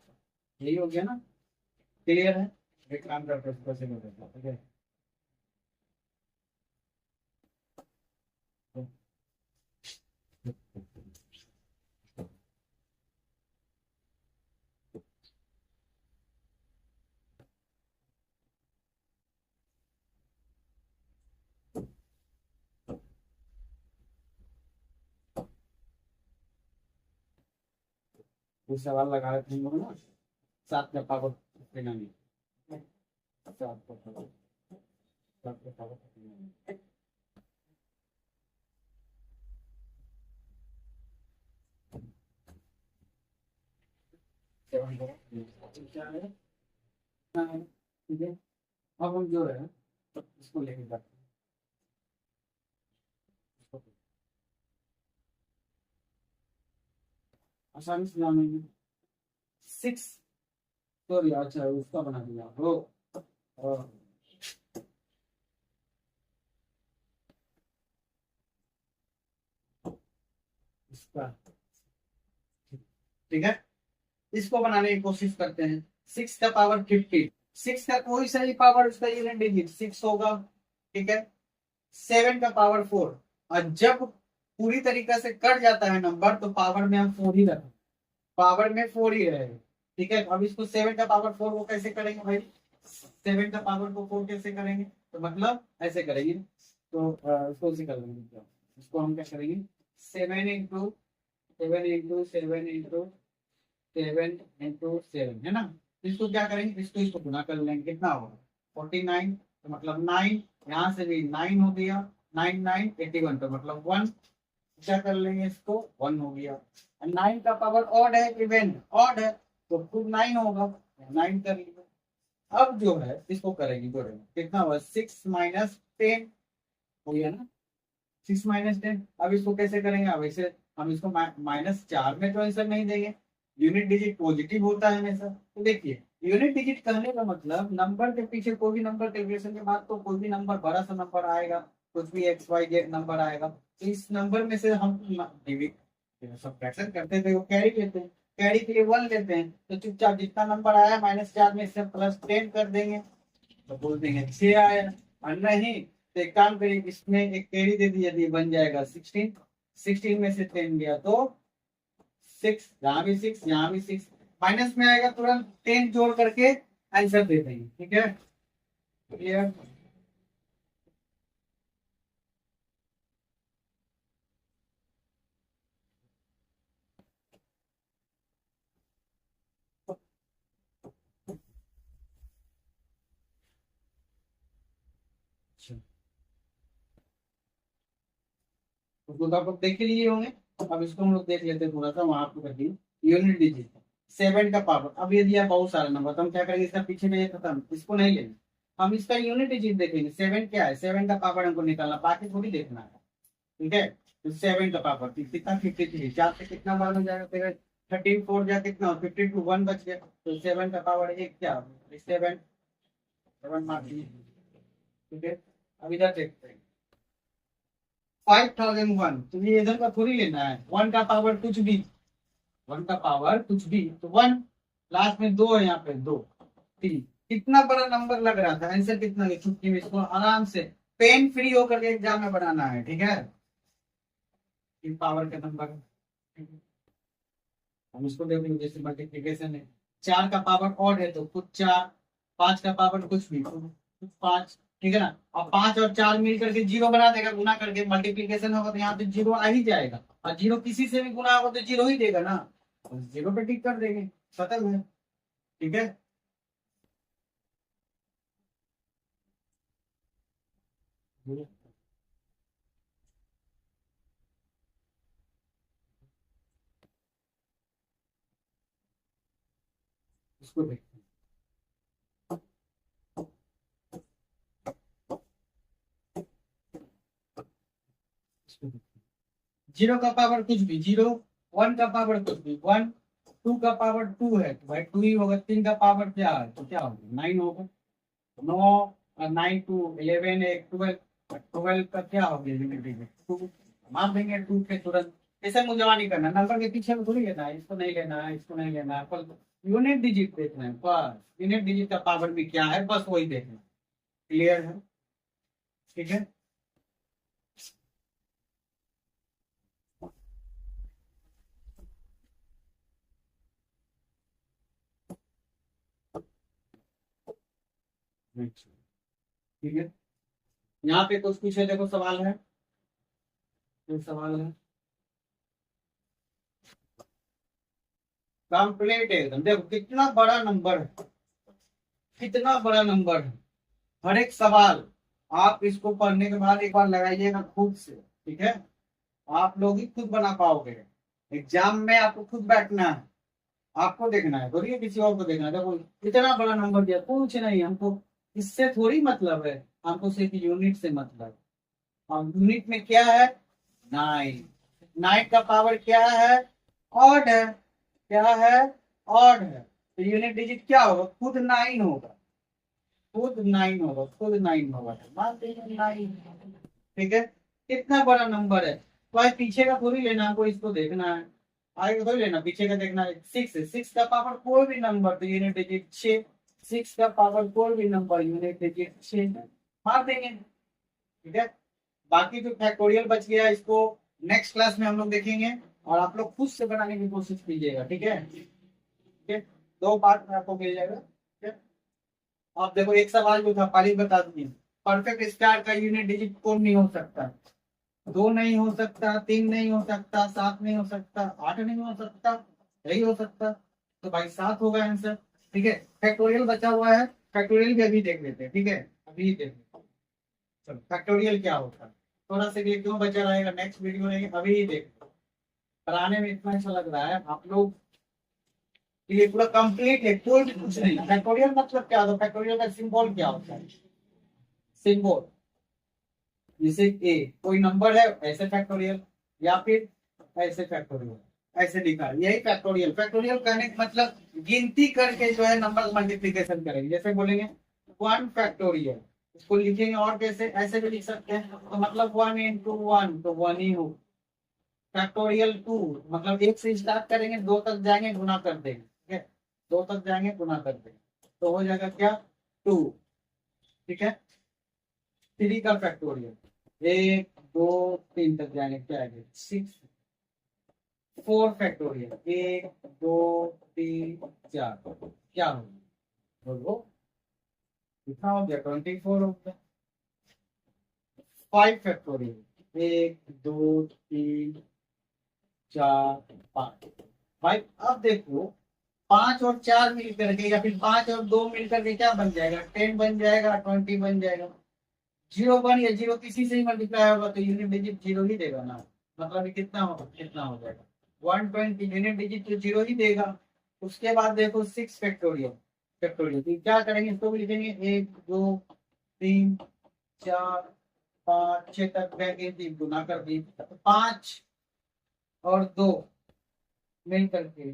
यही हो गया ना। क्लियर है, एक काम करते हैं, कैसे करते हैं, ठीक है। ये सवाल लगा रहे थे हम लोग ना, 7 का पावर कितना नहीं, 7 का पावर, 7 का पावर कितना नहीं, क्या है, हाँ, ठीक है। अब हम जो है इसको लेके जाते हैं, आसानी से जानेंगे। 6, सॉरी, अच्छा उसका बना दिया हो, और इसका, ठीक है, इसको बनाने की कोशिश करते हैं। 6 का पावर 50, 6 का कोई सही पावर उसका यूनिट डिजिट 6 होगा, ठीक है। 7 का पावर 4, और जब पूरी तरीके से कट जाता है नंबर तो पावर में हम 4 ही रखें, पावर में 4 ही रहेगा, ठीक है। अब इसको 7 का पावर 4 को कैसे करेंगे भाई, 7 का पावर को 4 कैसे करेंगे, तो मतलब ऐसे करेंगे, तो इसको ऐसे कर लेंगे, इसको हम क्या करेंगे, 7 इंटू 7 इंटू 7 इंटू 7 इंटू 7, है ना। तो इसको क्या करेंगे, इसको गुना कर लेंगे, कितना होगा 49, तो मतलब 9, यहाँ से भी 9 हो गया, 9 9 81, तो मतलब 1, क्या कर लेंगे इसको 1 हो गया। 9 का पावर ऑड है इवन ऑड है, तो खुद 9 होगा, 9 कर लिया। अब जो है इसको करेंगे, जोड़ेंगे, कितना हुआ 6 माइनस 10 हो गया ना, 6 माइनस 10। अब इसको कैसे करेंगे, अब इसे हम इसको -4 में तो आंसर नहीं देंगे, यूनिट डिजिट पॉजिटिव होता है हमेशा। तो देखिए यूनिट डिजिट कहने का मतलब नंबर के पीछे कोई भी नंबर कैलकुलेशन के बाद तो कोई भी नंबर बड़ा सा नंबर आएगा, कुछ भी XYZ नंबर आएगा, तो इस नंबर में से हम सब्ट्रैक्शन करते थे वो कैरी लेते हैं, कैरी के लिए 1 लेते हैं, तो चुपचाप जितना नंबर आया -4 में से +10 कर देंगे, तो बोल देंगे 6 आया। और नहीं तो एक काम करिए, इसमें एक कैरी दे दिया, यदि बन जाएगा 16, 16 में से 10 गया तो 6, यहाँ भी 6, यहाँ भी 6, माइनस में आएगा तुरंत 10 जोड़ करके आंसर दे देंगे। ठीक है, क्लियर। तो आप लोग देख ही लिए होंगे, अब इसको हम लोग देख लेते हैं थोड़ा सा, वहां आपको कर दी यूनिट डिजिट 7 का पावर। अब ये दिया बहुत सारा नंबर, तो हम क्या करेंगे, इसका पीछे में ये खत्म, इसको नहीं लेंगे, हम इसका यूनिट डिजिट देखेंगे। 7 क्या है, 7 का पावर हमको निकालना, बाकी थोड़ी देखना है। ठीक है, तो 7 का पावर कितना, 53, 4 से कितना बार हो जाएगा तेरा, 13 4 जा कितना, 52, 1 बच गया, तो 7 का पावर एक क्या, 7, 7 मार दीजिए। ठीक है, अब इधर देखते हैं 5001, तो ये इधर का थोड़ी लेना है, 1 का पावर कुछ भी, 1 का पावर कुछ भी, तो 1 लास्ट में 2 है, यहाँ पे 2 3, कितना बड़ा नंबर लग रहा था, आंसर कितना है छुट्टी में, इसको आराम से पेन फ्री होकर के एग्जाम में बनाना है। ठीक है, इन पावर का नंबर है, हम इसको देखेंगे, जैसे मल्टीप्लीकेशन है, 4 का पावर ऑड है तो कुछ 4, 5 का पावर कुछ भी कुछ 5। ठीक है ना, अब 5 और 4 मिल करके 0 बना देगा, गुना करके मल्टीप्लीकेशन होगा तो यहाँ पे 0 आ ही जाएगा, और 0 किसी से भी गुना होगा तो 0 ही देगा ना, 0 पे टिक कर देंगे, खत्म है। ठीक है, इसको देखते हैं, 0 का पावर कुछ भी 0, 1 का पावर कुछ भी 1, 2 का पावर 2 है तो भाई 2 ही होगा, 3 का पावर क्या है तो क्या होगा 9 होगा, 9 और 9 2 11 है 12, 12 का क्या हो गया यूनिट डिजिट 2, मार देंगे 2 के तुरंत। ऐसे मुझे नहीं करना, नंबर के पीछे में थोड़ी लेना है, इसको नहीं लेना है, इसको नहीं लेना है, पर यूनिट डिजिट देखना है, बस यूनिट डिजिट का पावर भी क्या है बस वही देखना। क्लियर है। ठीक है, ठीक है, यहाँ पे कुछ पूछे, देखो सवाल है, एक सवाल है कंप्लीट एकदम, देखो कितना बड़ा नंबर है, कितना बड़ा नंबर है, हर एक सवाल आप इसको पढ़ने के बाद एक बार लगाइएगा खुद से। ठीक है, आप लोग ही खुद बना पाओगे, एग्जाम में आपको खुद बैठना है, आपको देखना है, बोलिए किसी और को देखना है। देखो इतना बड़ा नंबर दिया, कुछ नहीं, हमको इससे थोड़ी मतलब है, हमको सिर्फ यूनिट से मतलब है। और यूनिट में क्या है, 9, 9 का पावर क्या है, ऑड है, क्या है, ऑड है, तो यूनिट डिजिट क्या होगा, खुद 9 होगा, खुद 9 होगा, खुद 9 होगा, मान लीजिए 9। ठीक है, कितना बड़ा नंबर है, भाई पीछे का थोड़ी लेना, हमको इसको देखना है, आगे का थोड़ी लेना, पीछे का देखना है। 6 है, 6 का पावर कोई भी नंबर तो यूनिट डिजिट 6, 6 का पावर कोई भी नंबर यूनिट डिजिट 6, मार देंगे। ठीक है, बाकी जो फैक्टोरियल बच गया इसको नेक्स्ट क्लास में हम लोग देखेंगे, और आप लोग खुद से बनाने की कोशिश कीजिएगा। ठीक है, ठीक है, 2 पार्ट में आपको मिल जाएगा। ठीक है, आप देखो एक सवाल जो था पहले बता दीजिए, परफेक्ट स्टार का यूनिट डिजिट कौन नहीं हो सकता, 2 नहीं हो सकता, 3 नहीं हो सकता, 7 नहीं हो सकता, 8 नहीं हो सकता, यही हो सकता, तो भाई 7 होगा आंसर। ठीक है, फैक्टोरियल बचा हुआ है, फैक्टोरियल भी अभी देख लेते हैं। ठीक है, अभी देख लेते हैं, चलो फैक्टोरियल क्या होता है, थोड़ा सा ये क्यों बचा रहेगा नेक्स्ट वीडियो में, अभी ही देख, कराने में इतना अच्छा लग रहा है आप लोग, ये पूरा कंप्लीट है, कोई भी कुछ नहीं। फैक्टोरियल मतलब क्या होता है, फैक्टोरियल का सिंबल क्या होता है, सिंबल जैसे ए कोई नंबर है ऐसे फैक्टोरियल, या फिर ऐसे फैक्टोरियल, ऐसे लिखा है, यही फैक्टोरियल। फैक्टोरियल कहने का मतलब गिनती करके जो है नंबर मल्टीप्लीकेशन करेंगे, जैसे बोलेंगे 1 फैक्टोरियल, इसको लिखेंगे और कैसे, ऐसे भी लिख सकते हैं, तो मतलब 1 into 1 तो 1 ही हो, फैक्टोरियल 2, मतलब एक से स्टार्ट करेंगे, दो तक जाएंगे, गुना कर देंगे, ठीक है, दो तक जाएंगे, गुना कर देंगे, तो हो जाएगा क्या, 2, ठीक है। 3 का फैक्टोरियल, 1 2 3 तक जाएंगे, क्या आएगा, 6। 4 फैक्टोरियल, 1 2 3 4, क्या होगा, बोलो कितना हो गया, 24 हो गया। 5 फैक्टोरियल, 1 2 3 4 5। भाई अब देखो, 5 और 4 मिल करके या फिर 5 और 2 मिल करके क्या बन जाएगा, 10 बन जाएगा, 20 बन जाएगा। 0 1 या 0 किसी से ही मल्टीप्लाई होगा तो यूनिट डिजिट 0 ही देगा ना, मतलब ये कितना होगा, कितना हो जाएगा, 120 यूनिट डिजिट तो 0 ही देगा। उसके बाद देखो 6 फैक्टोरियल, फैक्टोरियल तो क्या करेंगे, इसको भी लिखेंगे 1 2 3 4 5 6 तक जाएंगे, 3 गुना कर दी, 5 और 2 मिल करके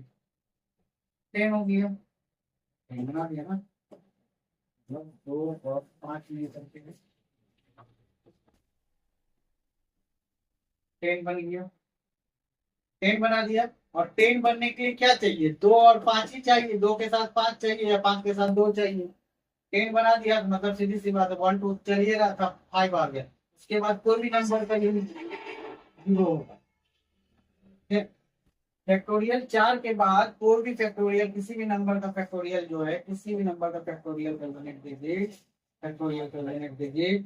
10 हो गया, 10 बना दिया ना, मतलब 2 और 5 मिल करके 10 बन गया, 10 बना दिया। और 10 बनने के लिए क्या चाहिए, 2 और 5 ही चाहिए, 2 के साथ 5 चाहिए या 5 के साथ 2 चाहिए। 10 बना दिया तो मतलब सीधी सी बात है, 1 2 चलिए रहा था, 5 आ गया। उसके बाद कोई भी नंबर का यूनिट 0 होगा। फैक्टोरियल 4 के बाद कोई भी फैक्टोरियल, किसी भी नंबर का फैक्टोरियल जो है, किसी भी नंबर का फैक्टोरियल का यूनिट दीजिए, फैक्टोरियल का यूनिट दीजिए,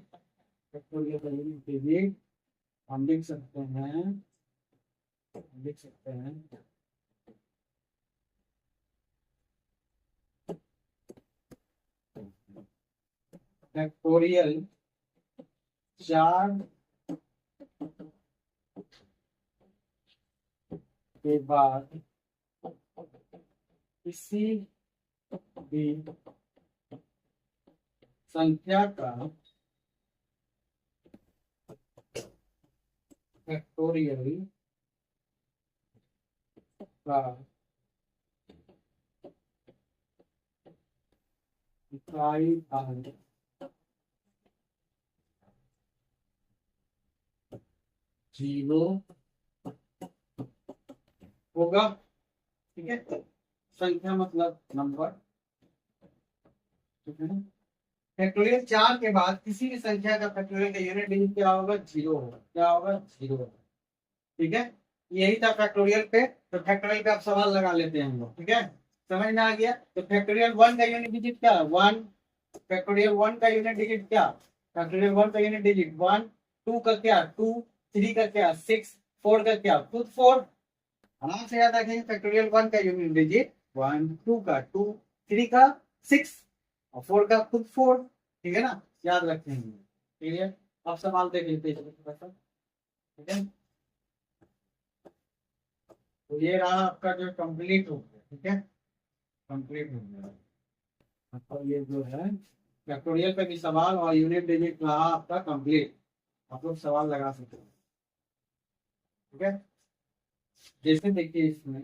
फैक्टोरियल का यूनिट दीजिए, हम लिख सकते हैं, लिख सकते हैं फैक्टोरियल 4 के बाद किसी भी संख्या का फैक्टोरियल का इकाई भाग 0 होगा, ठीक है। संख्या मतलब नंबर, ठीक है ना। फैक्टोरियल 4 के बाद किसी भी संख्या का फैक्टोरियल का यूनिट डिजिट क्या होगा, 0 होगा, क्या होगा, 0 होगा, ठीक है। यही था फैक्टोरियल पे, तो फैक्टोरियल पे आप सवाल लगा लेते हैं हम लोग, ठीक है। समझ में आ गया, तो फैक्टोरियल 1 का यूनिट डिजिट क्या है, 1। फैक्टोरियल 1 का यूनिट डिजिट क्या, फैक्टोरियल 1 का यूनिट डिजिट 1। 2 का क्या, 2। 3 का क्या, 6। 4 का क्या, खुद 4। आराम से याद रखेंगे, फैक्टोरियल 1 का यूनिट डिजिट 1, 2 का 2, 3 का 6 और 4 का खुद 4, ठीक है ना, याद रखेंगे, ठीक है। अब सवाल देख लेते हैं थोड़ा सा, ठीक है। तो ये रहा आपका जो कंप्लीट हो गया, ठीक है, कंप्लीट हो गया। तो ये जो है फैक्टोरियल पे भी सवाल और यूनिट डिजिट रहा आपका कंप्लीट, आप लोग सवाल लगा सकते हैं, ठीक है। जैसे देखिए इसमें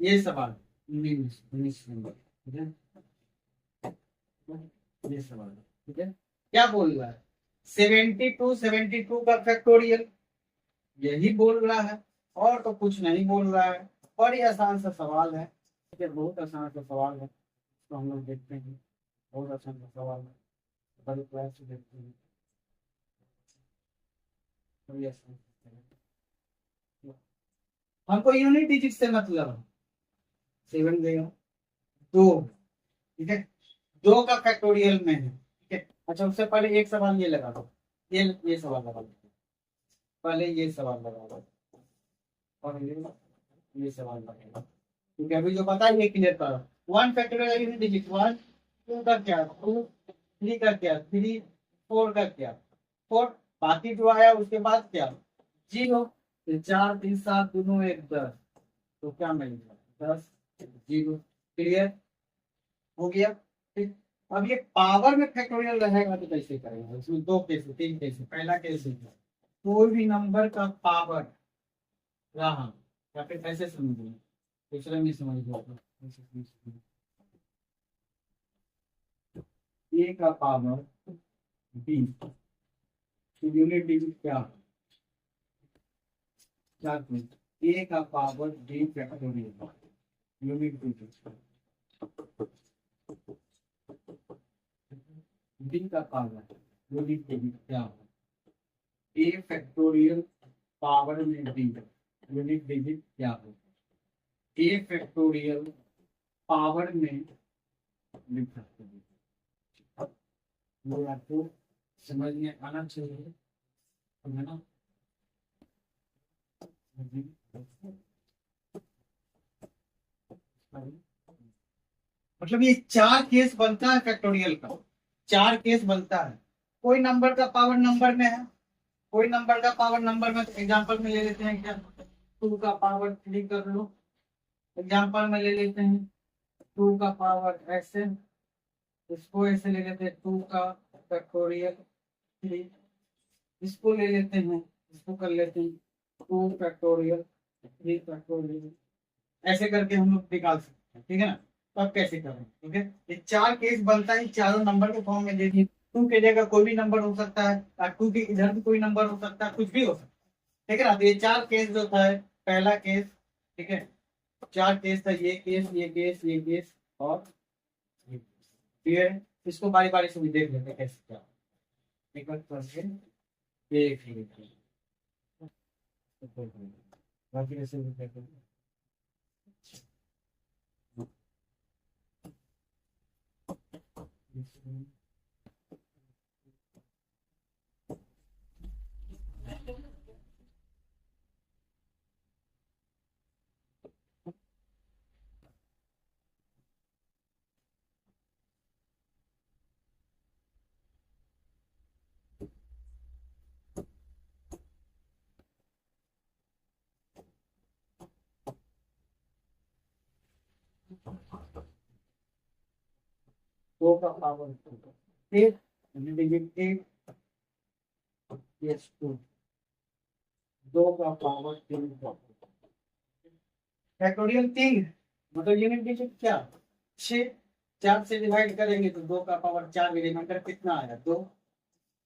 ये सवाल 19 नंबर, ठीक है, ये सवाल, ठीक है। क्या बोल रहा है, 72 का फैक्टोरियल, यही बोल रहा है, और तो कुछ नहीं बोल रहा है। बड़ी आसान सा सवाल है, ठीक है, बहुत आसान सा सवाल है, तो हम लोग देखते हैं, बहुत आसान सा सवाल है, बड़े प्रयास से देखते हैं, बड़ी आसान सा सवाल है। हमको यूनिट डिजिट से मतलब है, 7 देगा, 2, ठीक है, 2 का फैक्टोरियल में है, ठीक है। अच्छा उससे पहले एक सवाल ये लगा दो, ये सवाल लगा दो, पहले ये सवाल लगा दो और ये सवाल लगा दो, क्योंकि अभी जो पता है ये क्लियर करो। 1 फैक्टोरियल यूनिट डिजिट 1, 2 का क्या 2, 3 का क्या 3, 4 का क्या 4, बाकी जो आया उसके बाद क्या 0, 4 3 7 दोनों एक 10, तो क्या मिलेगा 10, 0, क्लियर हो गया, ठीक। अब ये पावर में फैक्टोरियल रहेगा तो कैसे करेंगे, इसमें 2 केस 3 केस, पहला केस है कोई भी नंबर का पावर रहा, या फिर कैसे समझेंगे, दूसरे में समझ लो। ए का पावर बी, यूनिट डिजिट क्या है? ए का power D factorial, unit digit D का पावर यूनिट डिजिट क्या है? ए फैक्टोरियल पावर में डी, यूनिट डिजिट क्या है? ए फैक्टोरियल पावर में डी फैक्टोरियल, वो आपको समझ में आना चाहिए, है ना? मतलब ये 4 केस बनता है फैक्टोरियल का, 4 केस बनता है। कोई नंबर का पावर नंबर में है, कोई नंबर का पावर नंबर में, एग्जांपल में ले लेते हैं क्या, 2 का पावर 3 कर लो, एग्जांपल में ले लेते हैं 2 का पावर ऐसे, इसको ऐसे ले लेते हैं 2 का फैक्टोरियल 3, इसको ले लेते हैं, इसको कर लेते हैं 2 फैक्टोरियल 3 फैक्टोरियल, ऐसे करके हम लोग निकाल सकते हैं, ठीक है ना? तो अब कैसे करें, ठीक है? ये 4 केस बनता है, चारों नंबर के फॉर्म में दे दिए। 2 के जगह कोई भी नंबर हो सकता है, 2 के इधर भी कोई नंबर हो सकता है, कुछ भी हो सकता है, ठीक है ना? तो ये 4 केस जो था, पहला केस, ठीक है, 4 केस था, ये केस, ये केस, ये केस और ये। इसको बारी बारी से भी देख लेते हैं कैसे क्या, एक करके देख लेते हैं, बाकी ऐसे भी देख लेते हैं। दो का पावर 8, डिजिट 8, यस 2, 2 का पावर 3, फैक्टोरियल 3, मतलब यूनिट डिजिट क्या 6, 4 से डिवाइड करेंगे तो 2 का पावर 4, रिमाइंडर कितना आया 2,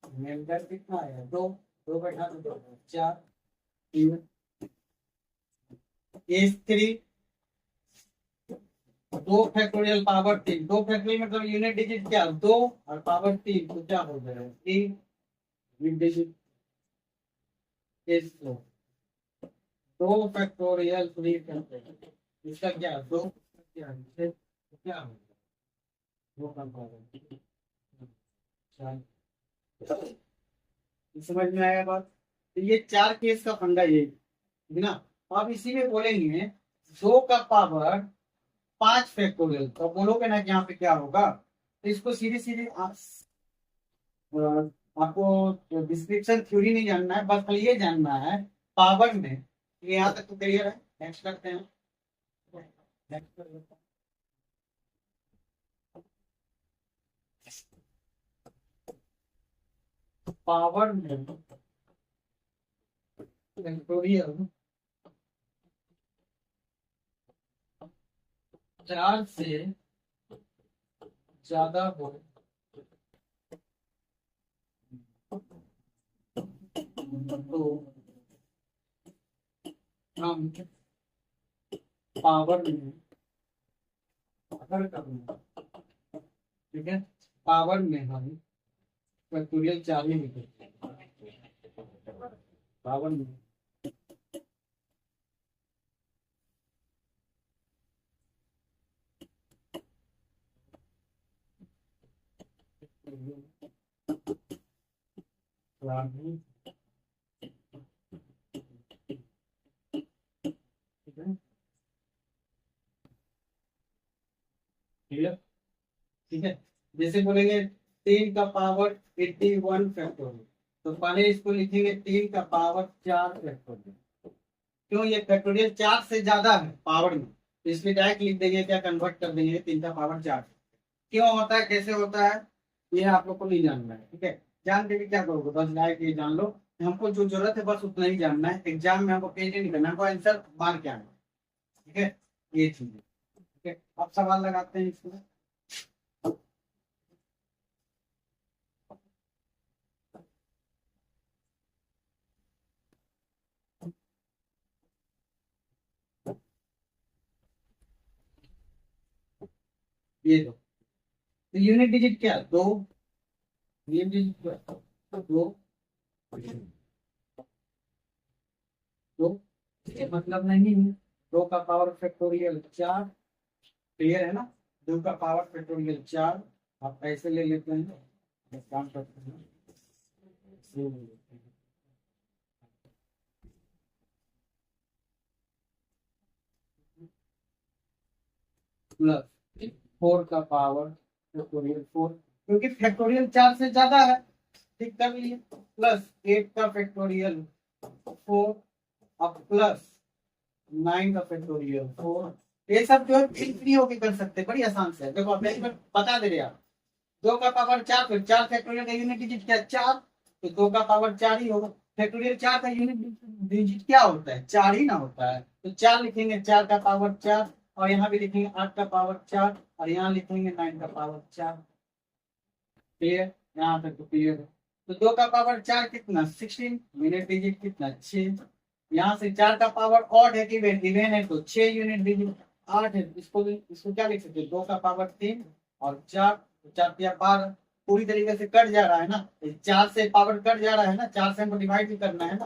रिमाइंडर कितना आया 2, 2 बैठा तो 2 4, 3 एस 3, 2 फैक्टोरियल पावर 3, 2 फैक्टोरियल मतलब यूनिट डिजिट क्या 2 और पावर 3, तो क्या हो जाएगा 3 unit digit S 2 factorial 3 factorial, इसका क्या 2 क्या है, क्या हो 2 का पावर 4, समझ में आया बात? तो ये 4 केस का फंडा ये है ना। आप इसी में बोलेंगे 2 का पावर 5 फैक्टोरियल, तो बोलोगे ना कि यहाँ पे क्या होगा, तो इसको सीधी सीधी आपको डिस्क्रिप्शन थ्योरी नहीं जानना है, बस खाली ये जानना है पावर में। यहाँ तक तो क्लियर है, नेक्स्ट करते हैं। पावर में फैक्टोरियल 4 से ज्यादा हो तो हम पावर में अगर करूँगा, ठीक है, पावर में हम फैक्टोरियल 4 ही निकलते पावर में। क्लियर, ठीक है। जैसे बोलेंगे 3 का पावर 81 फैक्टोरियल, तो पहले इसको लिखेंगे 3 का पावर 4 फैक्टोरियल। क्यों, ये फैक्टोरियल 4 से ज्यादा है पावर में, तो इसलिए डायरेक्ट लिख देंगे, क्या कन्वर्ट कर देंगे 3 का पावर 4। क्यों होता है, कैसे होता है, ये आप लोग को नहीं जानना है, ठीक है। जान के भी क्या करोगे, बस डायरेक्ट ये जान लो, हमको जो जरूरत है बस उतना ही जानना है। एग्जाम में हमको पेज नहीं करना, हमको आंसर मार के आना, ठीक है। ये चीज है। ठीक है, अब सवाल लगाते हैं इसमें। ये दो, तो यूनिट डिजिट क्या है? दो। यूनिट डिजिट क्या है? तो दो। दो, ये मतलब नहीं है। दो का पावर फैक्टोरियल 4। क्लियर है ना? दो का पावर फैक्टोरियल 4। आप ऐसे ले लेते हैं, एक काम करते हैं, ऐसे ले लेते हैं। प्लस 4 का पावर फैक्टोरियल 4, क्योंकि फैक्टोरियल 4 से ज्यादा है। ठीक कर लिए। प्लस 8 का फैक्टोरियल 4, अब प्लस 9 का फैक्टोरियल 4। ये सब जो है फ्री होके कर सकते हैं, बड़ी आसान से। देखो आप एक बार बता दे रहे आप, 2 का पावर 4, फिर 4 फैक्टोरियल का यूनिट डिजिट क्या? 4। तो 2 का पावर 4 ही होगा। फैक्टोरियल 4 का यूनिट डिजिट क्या होता है? 4 ही ना होता है। तो 4 लिखेंगे, 4 का पावर 4, और यहाँ भी लिखेंगे 8 का पावर 4, और यहाँ लिखेंगे 9 का पावर 4। क्लियर? यहाँ तक तो क्लियर है। तो 2 का पावर 4 कितना? 16। यूनिट डिजिट कितना? 6। यहाँ से 4 का पावर ऑड है कि इवन है, तो 6 यूनिट डिजिट 8 है। इसको क्या लिख सकते हैं? 2 का पावर 3 और 4, 4 या 12। पूरी तरीके से कट जा रहा है ना, 4 से पावर कट जा रहा है ना, 4 से हमको डिवाइड भी करना है ना,